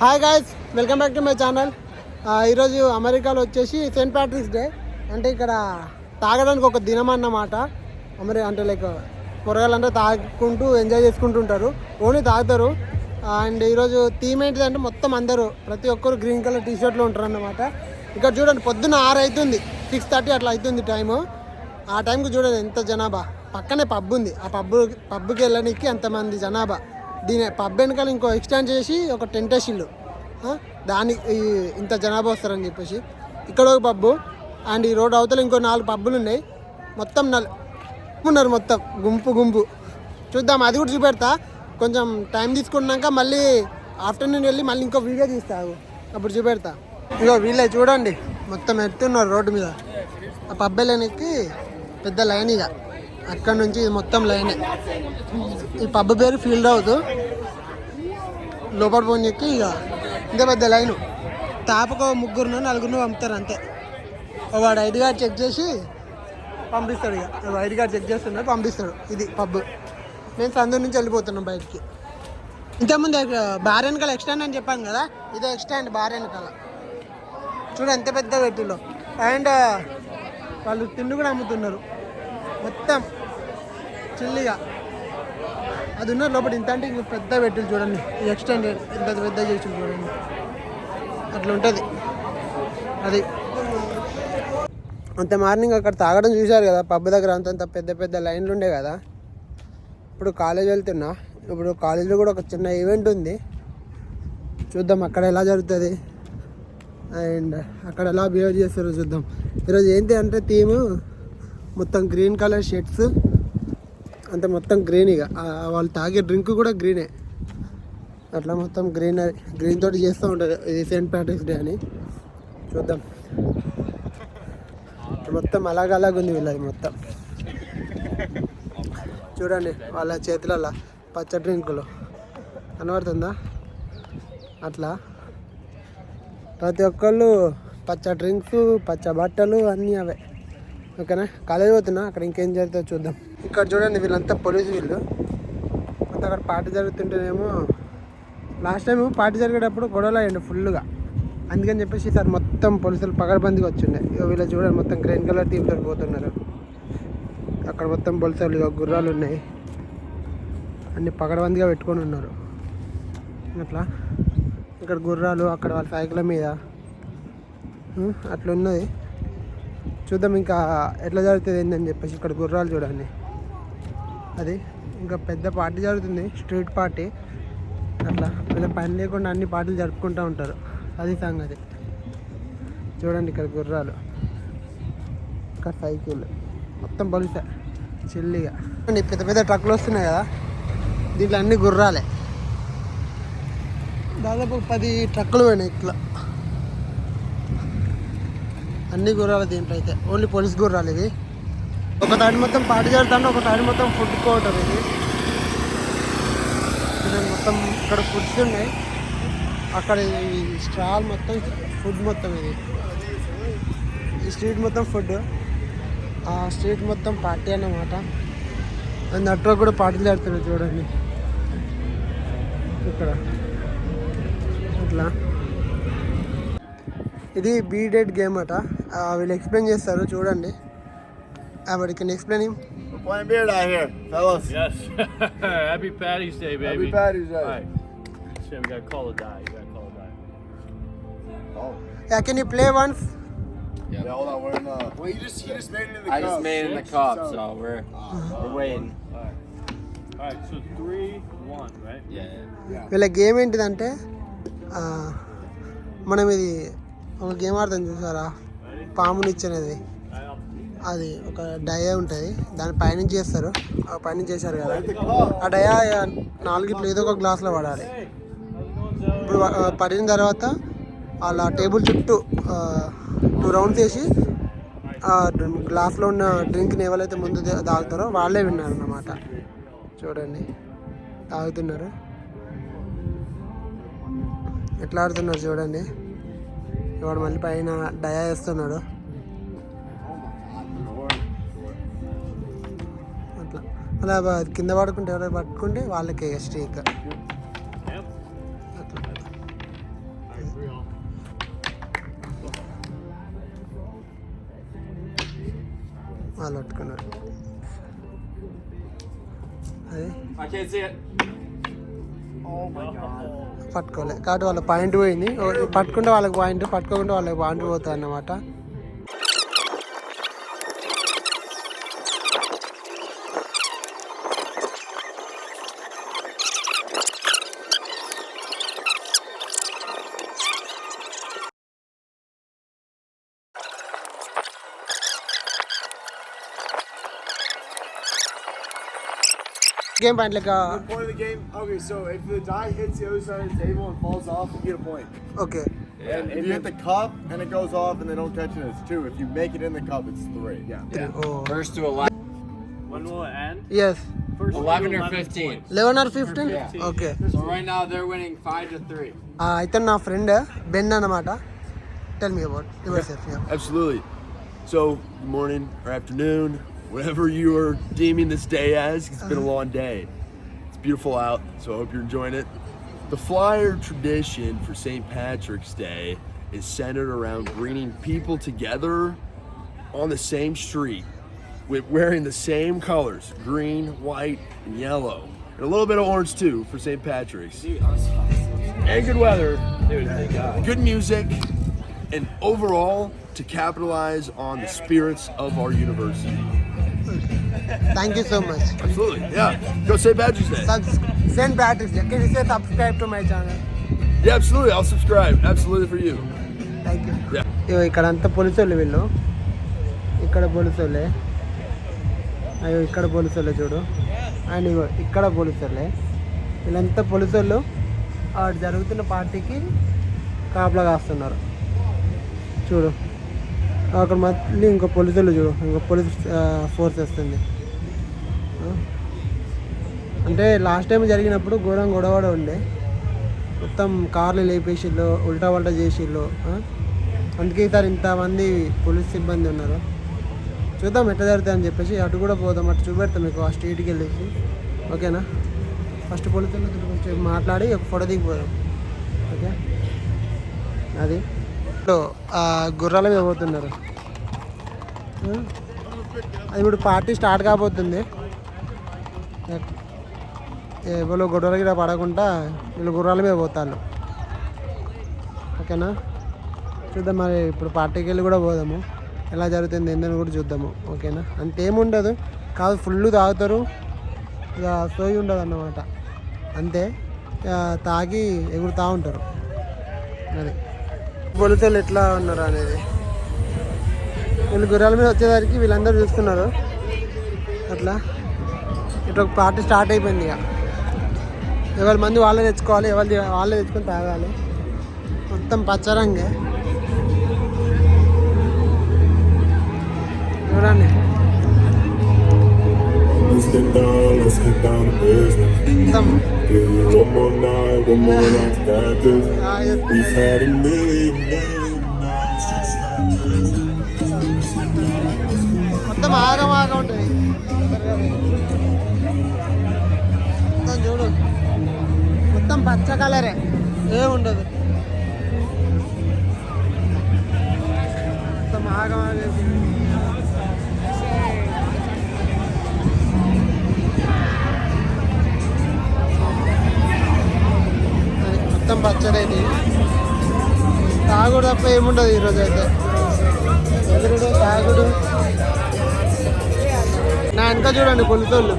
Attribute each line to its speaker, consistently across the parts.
Speaker 1: Hi guys, welcome back to my channel. ఈరోజు అమెరికాలో వచ్చేసి సెయింట్ ప్యాట్రిక్స్ డే. అంటే ఇక్కడ తాగడానికి ఒక దినం అన్నమాట. అంటే లైక్ కూరగాయలంతా తాగుకుంటూ ఎంజాయ్ చేసుకుంటూ ఉంటారు, ఓన్లీ తాగుతారు. అండ్ ఈరోజు థీమ్ ఏంటిదంటే మొత్తం అందరూ ప్రతి ఒక్కరు గ్రీన్ కలర్ టీ షర్ట్లో ఉంటారు అన్నమాట. ఇక్కడ చూడండి, పొద్దున్న 6 అవుతుంది, 6:30 అట్లా అవుతుంది టైము. ఆ టైంకి చూడండి ఎంత జనాభా. పక్కనే పబ్ ఉంది, ఆ పబ్కి వెళ్ళడానికి అంతమంది జనాభా. దీని పబ్ వెనకాల ఇంకో ఎక్స్టెండ్ చేసి ఒక టెంట్ వేసిళ్ళు, దానికి ఇంత జనాభా వస్తారని చెప్పేసి. ఇక్కడ ఒక పబ్బు అండ్ ఈ రోడ్ అవతల ఇంకో 4 పబ్బులు ఉన్నాయి. మొత్తం ఉన్నారు, మొత్తం గుంపు. చూద్దాం, అది కూడా చూపెడతా. కొంచెం టైం తీసుకున్నాక మళ్ళీ ఆఫ్టర్నూన్ వెళ్ళి మళ్ళీ ఇంకో వీడియో తీస్తావు, అప్పుడు చూపెడతా. ఇగో వీళ్ళే చూడండి, మొత్తం ఎత్తున్నారు రోడ్డు మీద. ఆ పబ్ వెళ్ళడానికి పెద్ద లైన్, ఇక అక్కడ నుంచి ఇది మొత్తం లైనే. ఈ పబ్ పేరు ఫీల్డ్ హౌస్. లోపల పోనీ ఎక్కి ఇక ఇంత పెద్ద లైను. తాపకు 3-4 పంపుతారు అంతే. వాడు ఐడి కార్డ్ చెక్ చేసి పంపిస్తాడు. ఇక ఐడి కార్డ్ చెక్ చేస్తున్నాడు, పంపిస్తాడు. ఇది పబ్. నేను సందూరు నుంచి వెళ్ళిపోతున్నాను బయటికి. ఇంతకుముందు బార్ వెనకాల ఎక్స్టాండ్ అని చెప్పాను కదా, ఇదే ఎక్స్టాండ్ బార్ వెనకాల. చూడ ఎంత పెద్ద పెట్టిలో. అండ్ వాళ్ళు తిండి కూడా అమ్ముతున్నారు, మొత్తం చిల్లిగా. అది ఉన్నారు లోపల. ఇంత అంటే ఇంక పెద్ద పెట్టిలు చూడండి, ఎక్స్టెండ్ ఎంత పెద్ద చేసి చూడండి, అట్లా ఉంటుంది అది. అంత మార్నింగ్ అక్కడ తాగడం చూశారు కదా, పబ్ దగ్గర అంతంత పెద్ద లైన్లు ఉండే కదా. ఇప్పుడు కాలేజ్ వెళ్తున్నా. ఇప్పుడు కాలేజీలో కూడా ఒక చిన్న ఈవెంట్ ఉంది, చూద్దాం అక్కడ ఎలా జరుగుతుంది అండ్ అక్కడ ఎలా బిహేవ్ చేస్తారో చూద్దాం. ఈరోజు ఏంటి అంటే థీము మొత్తం గ్రీన్ కలర్ షర్ట్స్, అంతే మొత్తం గ్రీన్. ఇక వాళ్ళు తాగే డ్రింక్ కూడా గ్రీనే. అట్లా మొత్తం గ్రీన్ తోటి చేస్తూ ఉంటారు. ఇది సెయింట్ ప్యాట్రిక్స్ డే అని. చూద్దాం, మొత్తం అలాగుంది వీళ్ళది మొత్తం. చూడండి వాళ్ళ చేతులలో పచ్చ డ్రింకులు కనబడుతుందా? అట్లా ప్రతి ఒక్కళ్ళు పచ్చ డ్రింక్స్, పచ్చ బట్టలు అన్నీ అవే. ఓకేనా, కాలేజ్ పోతున్నా, అక్కడ ఇంకేం జరుగుతుందో చూద్దాం. ఇక్కడ చూడండి, వీళ్ళంతా పోలీసు వీళ్ళు. మొత్తం అక్కడ పార్టీ జరుగుతుంటేనేమో, లాస్ట్ టైం పార్టీ జరిగేటప్పుడు గొడవలు అయ్యండి ఫుల్గా. అందుకని చెప్పేసి ఈసారి మొత్తం పోలీసులు పగడబందిగా వచ్చిండే. ఇక వీళ్ళు చూడండి మొత్తం గ్రీన్ కలర్ టీమ్ తోటి పోతున్నారు. అక్కడ మొత్తం పోలీసులు ఇక గుర్రాలు ఉన్నాయి, అన్ని పగడబందిగా పెట్టుకొని ఉన్నారు. అట్లా ఇక్కడ గుర్రాలు, అక్కడ వాళ్ళ సైకిళ్ళ మీద అట్లా ఉన్నది. చూద్దాం ఇంకా ఎట్లా జరుగుతుంది ఏంటని చెప్పేసి. ఇక్కడ గుర్రాలు చూడండి, అది ఇంకా పెద్ద పార్టీ జరుగుతుంది, స్ట్రీట్ పార్టీ. అట్లా పెద్ద పని లేకుండా అన్ని పార్టీలు జరుపుకుంటూ ఉంటారు, అది సంగతి. చూడండి ఇక్కడ గుర్రాలు, ఇక్కడ సైకిల్, మొత్తం పోలీసే చిల్లిగా. పెద్ద ట్రక్కులు వస్తున్నాయి కదా, దీంట్లో అన్ని గుర్రాలే. దాదాపు 10 ట్రక్కులు పోయినాయి ఇట్లా, అన్ని గుర్రాలు. దీంట్లో అయితే ఓన్లీ పోలీస్ గుర్రాలు ఇవి. ఒక తాడి మొత్తం పార్టీ జరుగుతాను, ఒక తాడి మొత్తం ఫుడ్ కోటర్ ఇది. మొత్తం ఇక్కడ ఫుడ్స్ ఉన్నాయి, అక్కడ ఈ స్టాల్ మొత్తం ఫుడ్ మొత్తం. ఇది ఈ స్ట్రీట్ మొత్తం ఫుడ్, ఆ స్ట్రీట్ మొత్తం పార్టీ అన్నమాట. అండ్ అట్లా కూడా పార్టీలు జరుగుతున్నాయి చూడండి ఇక్కడ. అట్లా ఇది బీడెడ్ గేమ్ అట, వీళ్ళు ఎక్స్ప్లెయిన్ చేస్తారు చూడండి. Everybody can explain him.
Speaker 2: We're playing beard out here, fellas.
Speaker 3: Yes. Happy Patty's Day, baby.
Speaker 2: Happy Patty's Day.
Speaker 3: All right. So we gotta call a die. You gotta call a die.
Speaker 2: Oh.
Speaker 1: Yeah, can you play once?
Speaker 2: Yeah, hold on. We're in the. Well, he just made it in the cup.
Speaker 4: I just made it in the cup, so we're waiting.
Speaker 3: All right. So 3-1, right?
Speaker 4: Yeah.
Speaker 1: వీళ్ళ game ఏంటిదంటే, మనం ఇది ఒక game ఆడతాం చూసారా, పామునిచ్చనేది. అది ఒక డయా ఉంటుంది, దాని పైనుంచి చేస్తారు. ఆ పైనుంచి చేశారు కదా, ఆ డయా 4 ఏదో ఒక గ్లాస్లో పడాలి. ఇప్పుడు పడిన తర్వాత అలా టేబుల్ చుట్టూ 2 రౌండ్స్ వేసి ఆ గ్లాస్లో ఉన్న డ్రింక్ని ఎవరైతే ముందు తాగుతారో వాళ్ళే విన్నారు అన్నమాట. చూడండి తాగుతున్నారు, ఎట్లా ఆడుతున్నారు చూడండి. ఇవాడు మళ్ళీ పైన డయా వేస్తున్నాడు. అట్లా అలా కింద పడుకుంటే ఎవరైనా పట్టుకుంటే వాళ్ళకే స్ట్రీక్. వాళ్ళు పట్టుకున్నారు. అది
Speaker 4: I can't see it.
Speaker 1: పట్టుకోలే కాబట్టి వాళ్ళ పాయింట్ పోయింది. పట్టుకుంటే వాళ్ళకి పాయింట్, పట్టుకోకుండా వాళ్ళకి పాయింట్ పోతుంది అన్నమాట. Game point like
Speaker 2: The point of the game. Okay, so if the die hits the other side of the table and falls off, you get a point.
Speaker 1: okay.
Speaker 2: And if you hit the cup and it goes off and they don't catch it, it's 2. If you make it in the cup, it's 3. Yeah.
Speaker 1: Oh.
Speaker 4: First to 11.
Speaker 3: When will it end?
Speaker 1: Yes.
Speaker 3: First
Speaker 4: 11
Speaker 3: to
Speaker 4: or 15.
Speaker 1: 11 or 15?
Speaker 4: Yeah.
Speaker 1: Okay.
Speaker 4: So right now they're winning 5-3.
Speaker 1: అయితే నా friend Ben అన్నమాట. Tell me about yourself. Yeah.
Speaker 2: Absolutely. So, good morning or afternoon, whatever you are deeming this day as. It's been a long day. It's beautiful out, so I hope you're enjoying it. The Flyer tradition for St. Patrick's Day is centered around bringing people together on the same street with wearing the same colors, green, white, and yellow. And a little bit of orange too for St. Patrick's. And good weather, good music, and overall to capitalize on the spirits of our university.
Speaker 1: Thank you so much.
Speaker 2: Absolutely, yeah. Go St. Patrick's Day.
Speaker 1: St. Patrick's Day. Can you say subscribe to my channel?
Speaker 2: Yeah, absolutely. I'll subscribe. Absolutely for you.
Speaker 1: Thank you.
Speaker 2: Yeah.
Speaker 1: ఇగో ఇక్కడ అంతా పోలీసులు వీళ్ళు. ఇక్కడ పోలీసులే. అయ్యో ఇక్కడ పోలీసులే చూడు. అండ్ ఇగో ఇక్కడ పోలీసులే. వీళ్ళంతా పోలీసులు అటు జరుగుతున్న పార్టీకి కాపలా కాస్తున్నారు. చూడు అక్కడ మళ్ళీ ఇంకో పోలీసులు చూడు, ఇంకో పోలీస్ ఫోర్స్ వస్తుంది. అంటే లాస్ట్ టైం జరిగినప్పుడు ఘోరం గొడవ ఉండే, మొత్తం కార్లు లేపేసిళ్ళు, ఉల్టా పల్టా చేసిళ్ళు. అందుకే ఈసారి ఇంతమంది పోలీస్ సిబ్బంది ఉన్నారు. చూద్దాం ఎట్లా జరుగుతుంది అని చెప్పేసి అటు కూడా పోదాం, అటు చూపెడతాం మీకు ఆ స్ట్రీట్కి వెళ్ళేసి. ఓకేనా? ఫస్ట్ పోలీసులతో కొంచెం మాట్లాడి ఒక ఫోటో దిగిపోదాం. ఓకే, అది గుర్రాల మీద పోతున్నారు. అది ఇప్పుడు పార్టీ స్టార్ట్ కాబోతుంది. ఎవరో గొడవల గిడ పడకుండా వీళ్ళు గుర్రాల మీద పోతారు. ఓకేనా? చూద్దాం మరి ఇప్పుడు పార్టీకి వెళ్ళి కూడా పోదాము, ఎలా జరుగుతుంది ఏందని కూడా చూద్దాము. ఓకేనా? అంతేముండదు, కాదు ఫుల్ తాగుతారు, ఇక సోయి ఉండదు అన్నమాట. అంతే, తాగి ఎగురుతూ ఉంటారు. అది పోలీసులు ఎట్లా ఉన్నారు అనేది. వీళ్ళు గుర్రాల మీద వచ్చేసరికి వీళ్ళందరూ చూస్తున్నారు. అట్లా ఇట్లా ఒక పార్టీ స్టార్ట్ అయిపోయింది. ఇక ఎవరి మంది వాళ్ళే తెచ్చుకోవాలి, ఎవరి వాళ్ళే తెచ్చుకొని తాగాలి. మొత్తం పచ్చరంగే చూడండి. మొత్తం మొత్తం ఆగమాగా ఉంటుంది. మొత్తం చూడు, మొత్తం పచ్చ కలరే, ఏముండదు. మొత్తం ఆగమాగా మొత్తం పచ్చడైంది. తాగుడు తప్ప ఏముండదు ఈరోజు అయితే. ఎదురుడు తాగుడు. నా వెనక చూడండి కొలుతోళ్ళు,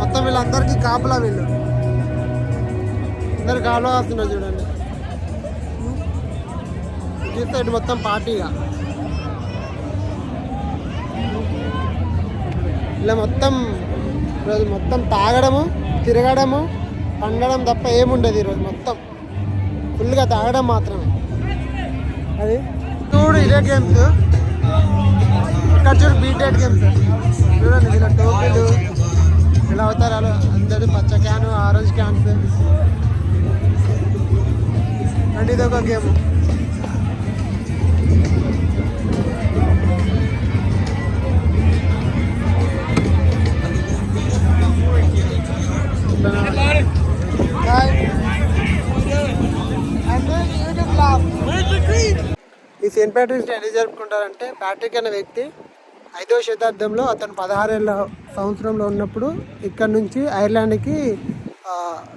Speaker 1: మొత్తం వీళ్ళందరికీ కాపలా, వీళ్ళు అందరు కాపలా వస్తున్నారు చూడండి. చూస్తే ఇటు మొత్తం పార్టీగా ఇలా మొత్తం ఈరోజు మొత్తం తాగడము, తిరగడము, పండడం తప్ప ఏముండదు ఈరోజు. మొత్తం ఫుల్గా తాగడం మాత్రమే. అది చూడు, ఇదే గేమ్స్. ఇక్కడ చూడు బీటెడ్ గేమ్స్ చూడండి. ఇలా టోపీలు ఇలా అవుతారు అందరూ, పచ్చ క్యాను, ఆరెంజ్ క్యాన్స్. అండ్ ఇది ఒక గేమ్. ఈ సెయింట్ ప్యాట్రిక్స్ డే ఎలా జరుపుకుంటారంటే, ప్యాట్రిక్ అనే వ్యక్తి 5వ శతాబ్దంలో అతను 16 సంవత్సరంలో ఉన్నప్పుడు ఇక్కడ నుంచి ఐర్లాండ్కి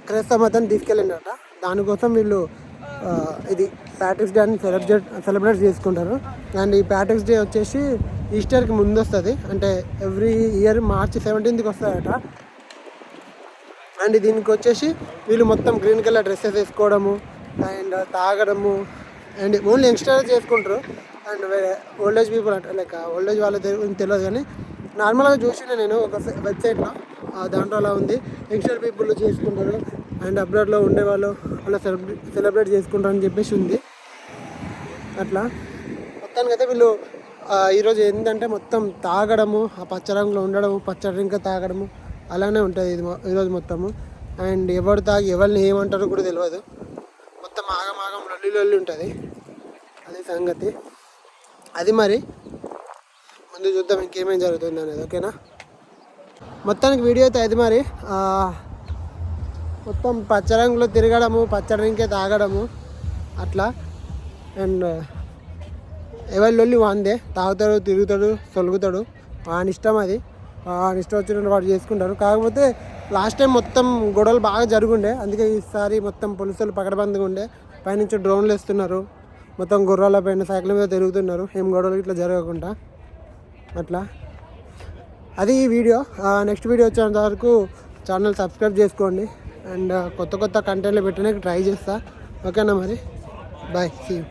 Speaker 1: క్రైస్తవ మతాన్ని తీసుకెళ్ళిందట. దానికోసం వీళ్ళు ఇది ప్యాట్రిక్స్ డే అని సెలబ్రేట్ చేసుకుంటారు. అండ్ ఈ ప్యాట్రిక్స్ డే వచ్చేసి ఈస్టర్కి ముందు వస్తుంది, అంటే ఎవ్రీ ఇయర్ మార్చి 17th వస్తుందట. అండ్ దీనికి వచ్చేసి వీళ్ళు మొత్తం గ్రీన్ కలర్ డ్రెస్సెస్ వేసుకోవడము అండ్ తాగడము అండ్ ఓన్లీ యంగ్స్టర్స్ చేసుకుంటారు. అండ్ ఓల్డ్ ఏజ్ పీపుల్ అంటే లైక్ ఓల్డ్ ఏజ్ వాళ్ళ తెలియదు, కానీ నార్మల్గా చూసిన నేను ఒక వెబ్సైట్లో దాంట్లో అలా ఉంది. యంగ్స్టర్ పీపుల్ చేసుకుంటారు అండ్ అబ్రాడ్లో ఉండేవాళ్ళు అలా సెలబ్రేట్ చేసుకుంటారు అని చెప్పేసి ఉంది. అట్లా మొత్తానికైతే వీళ్ళు ఈరోజు ఏంటంటే మొత్తం తాగడము, ఆ పచ్చ రంగులో ఉండడము, పచ్చ డ్రింక్ తాగడము అలానే ఉంటుంది ఇది ఈరోజు మొత్తము. అండ్ ఎవరు తాగి ఎవరిని ఏమంటారో కూడా తెలియదు, మొత్తం ఆగమాగం లొల్లి ఉంటుంది. అది సంగతి. అది మరి ముందు చూద్దాం ఇంకేమేం జరుగుతుంది అనేది, ఓకేనా. మొత్తానికి వీడియో అయితే అది మరి మొత్తం పచ్చ రంగులో తిరగడము, పచ్చ డ్రింకే తాగడము అట్లా. అండ్ ఎవరి లొల్లి వాందే, తాగుతాడు, తిరుగుతాడు, తొలుగుతాడు, వాని ఇష్టం అది, వాని ఇష్టం వచ్చినట్టు వాడు చేసుకుంటారు. కాకపోతే లాస్ట్ టైం మొత్తం గొడవలు బాగా జరుగుండే, అందుకే ఈసారి మొత్తం పోలీసులు పకడ్బందీగా ఉండే. పైనుంచి డ్రోన్లు వేస్తున్నారు, మొత్తం గుర్రాల పైన సైకిల్ మీద తిరుగుతున్నారు, ఏం గొడవలు ఇట్లా జరగకుండా అట్లా. అది ఈ వీడియో. నెక్స్ట్ వీడియో వచ్చేంత వరకు ఛానల్ సబ్స్క్రైబ్ చేసుకోండి. అండ్ కొత్త కంటెంట్లు పెట్టడానికి ట్రై చేస్తా, ఓకేనా మరి. Bye, see you.